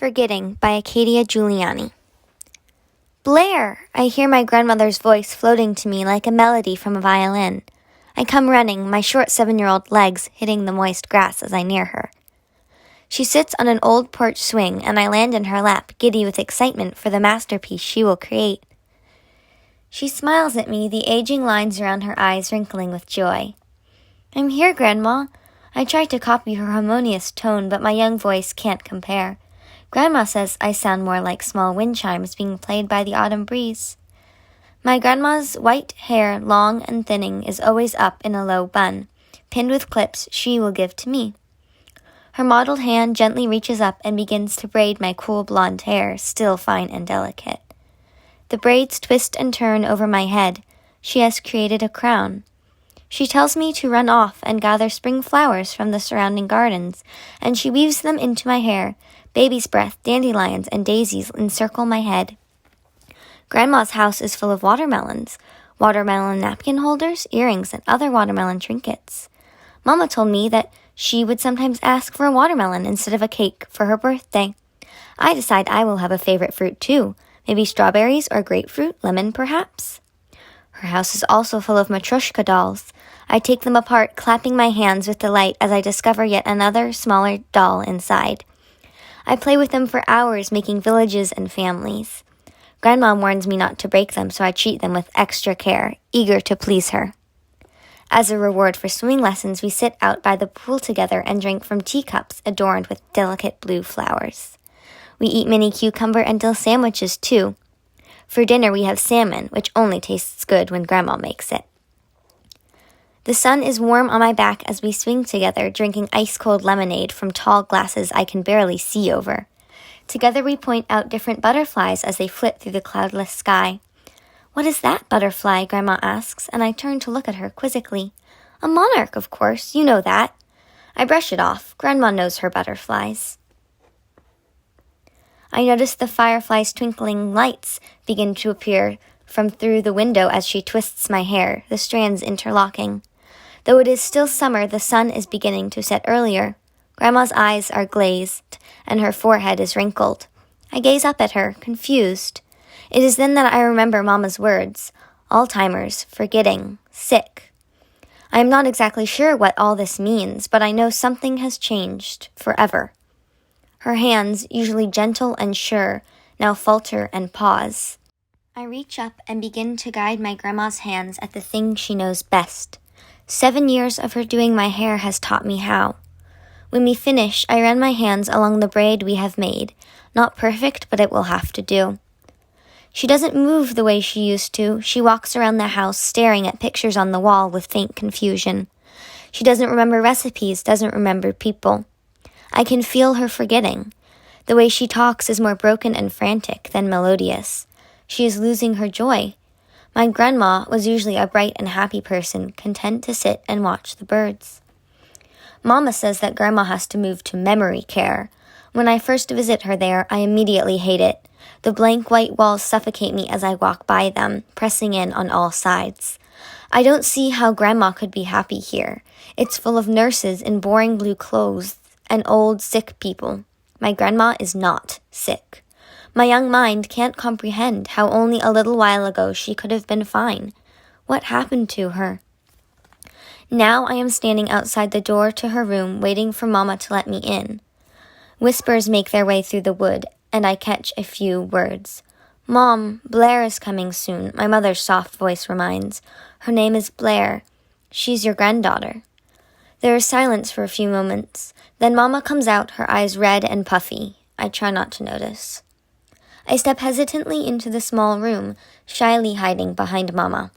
Forgetting by Acadia Guiliani. Blair! I hear my grandmother's voice floating to me like a melody from a violin. I come running, my short 7-year-old legs hitting the moist grass as I near her. She sits on an old porch swing, and I land in her lap, giddy with excitement for the masterpiece she will create. She smiles at me, the aging lines around her eyes wrinkling with joy. I'm here, Grandma. I try to copy her harmonious tone, but my young voice can't compare. Grandma says I sound more like small wind chimes being played by the autumn breeze. My grandma's white hair, long and thinning, is always up in a low bun, pinned with clips she will give to me. Her mottled hand gently reaches up and begins to braid my cool blonde hair, still fine and delicate. The braids twist and turn over my head. She has created a crown. She tells me to run off and gather spring flowers from the surrounding gardens, and she weaves them into my hair. Baby's breath, dandelions, and daisies encircle my head. Grandma's house is full of watermelons, watermelon napkin holders, earrings, and other watermelon trinkets. Mama told me that she would sometimes ask for a watermelon instead of a cake for her birthday. I decide I will have a favorite fruit too, maybe strawberries or grapefruit, lemon perhaps. Her house is also full of matryoshka dolls. I take them apart, clapping my hands with delight as I discover yet another smaller doll inside. I play with them for hours, making villages and families. Grandma warns me not to break them, so I treat them with extra care, eager to please her. As a reward for swimming lessons, we sit out by the pool together and drink from teacups adorned with delicate blue flowers. We eat mini cucumber and dill sandwiches, too. For dinner, we have salmon, which only tastes good when Grandma makes it. The sun is warm on my back as we swing together, drinking ice-cold lemonade from tall glasses I can barely see over. Together we point out different butterflies as they flit through the cloudless sky. "What is that butterfly?" Grandma asks, and I turn to look at her quizzically. "A monarch, of course, you know that." I brush it off. Grandma knows her butterflies. I notice the firefly's twinkling lights begin to appear from through the window as she twists my hair, the strands interlocking. Though it is still summer, the sun is beginning to set earlier. Grandma's eyes are glazed, and her forehead is wrinkled. I gaze up at her, confused. It is then that I remember Mama's words: Alzheimer's, forgetting, sick. I am not exactly sure what all this means, but I know something has changed forever. Her hands, usually gentle and sure, now falter and pause. I reach up and begin to guide my grandma's hands at the thing she knows best. 7 years of her doing my hair has taught me how. When we finish, I run my hands along the braid we have made. Not perfect, but it will have to do. She doesn't move the way she used to. She walks around the house staring at pictures on the wall with faint confusion. She doesn't remember recipes, doesn't remember people. I can feel her forgetting. The way she talks is more broken and frantic than melodious. She is losing her joy. My grandma was usually a bright and happy person, content to sit and watch the birds. Mama says that Grandma has to move to memory care. When I first visit her there, I immediately hate it. The blank white walls suffocate me as I walk by them, pressing in on all sides. I don't see how Grandma could be happy here. It's full of nurses in boring blue clothes and old, sick people. My grandma is not sick. My young mind can't comprehend how only a little while ago she could have been fine. What happened to her? Now I am standing outside the door to her room, waiting for Mama to let me in. Whispers make their way through the wood, and I catch a few words. "Mom, Blair is coming soon," my mother's soft voice reminds. "Her name is Blair. She's your granddaughter." There is silence for a few moments. Then Mama comes out, her eyes red and puffy. I try not to notice. I step hesitantly into the small room, shyly hiding behind Mama.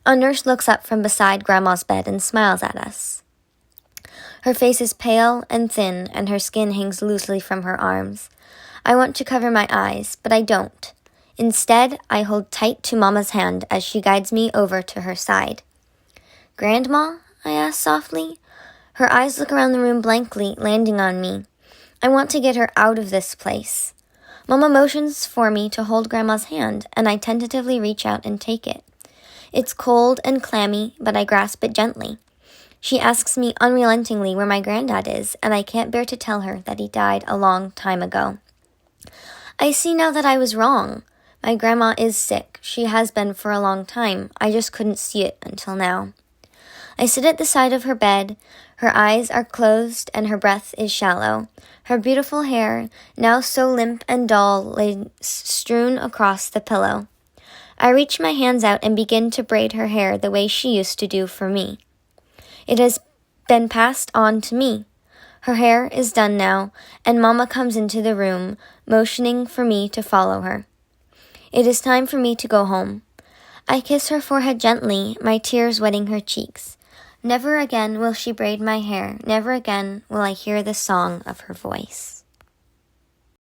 A nurse looks up from beside Grandma's bed and smiles at us. Her face is pale and thin, and her skin hangs loosely from her arms. I want to cover my eyes, but I don't. Instead, I hold tight to Mama's hand as she guides me over to her side. "Grandma?" I ask softly. Her eyes look around the room blankly, landing on me. I want to get her out of this place. Mama motions for me to hold Grandma's hand, and I tentatively reach out and take it. It's cold and clammy, but I grasp it gently. She asks me unrelentingly where my granddad is, and I can't bear to tell her that he died a long time ago. I see now that I was wrong. My grandma is sick. She has been for a long time. I just couldn't see it until now. I sit at the side of her bed. Her eyes are closed and her breath is shallow. Her beautiful hair, now so limp and dull, lay strewn across the pillow. I reach my hands out and begin to braid her hair the way she used to do for me. It has been passed on to me. Her hair is done now, and Mama comes into the room, motioning for me to follow her. It is time for me to go home. I kiss her forehead gently, my tears wetting her cheeks. Never again will she braid my hair. Never again will I hear the song of her voice.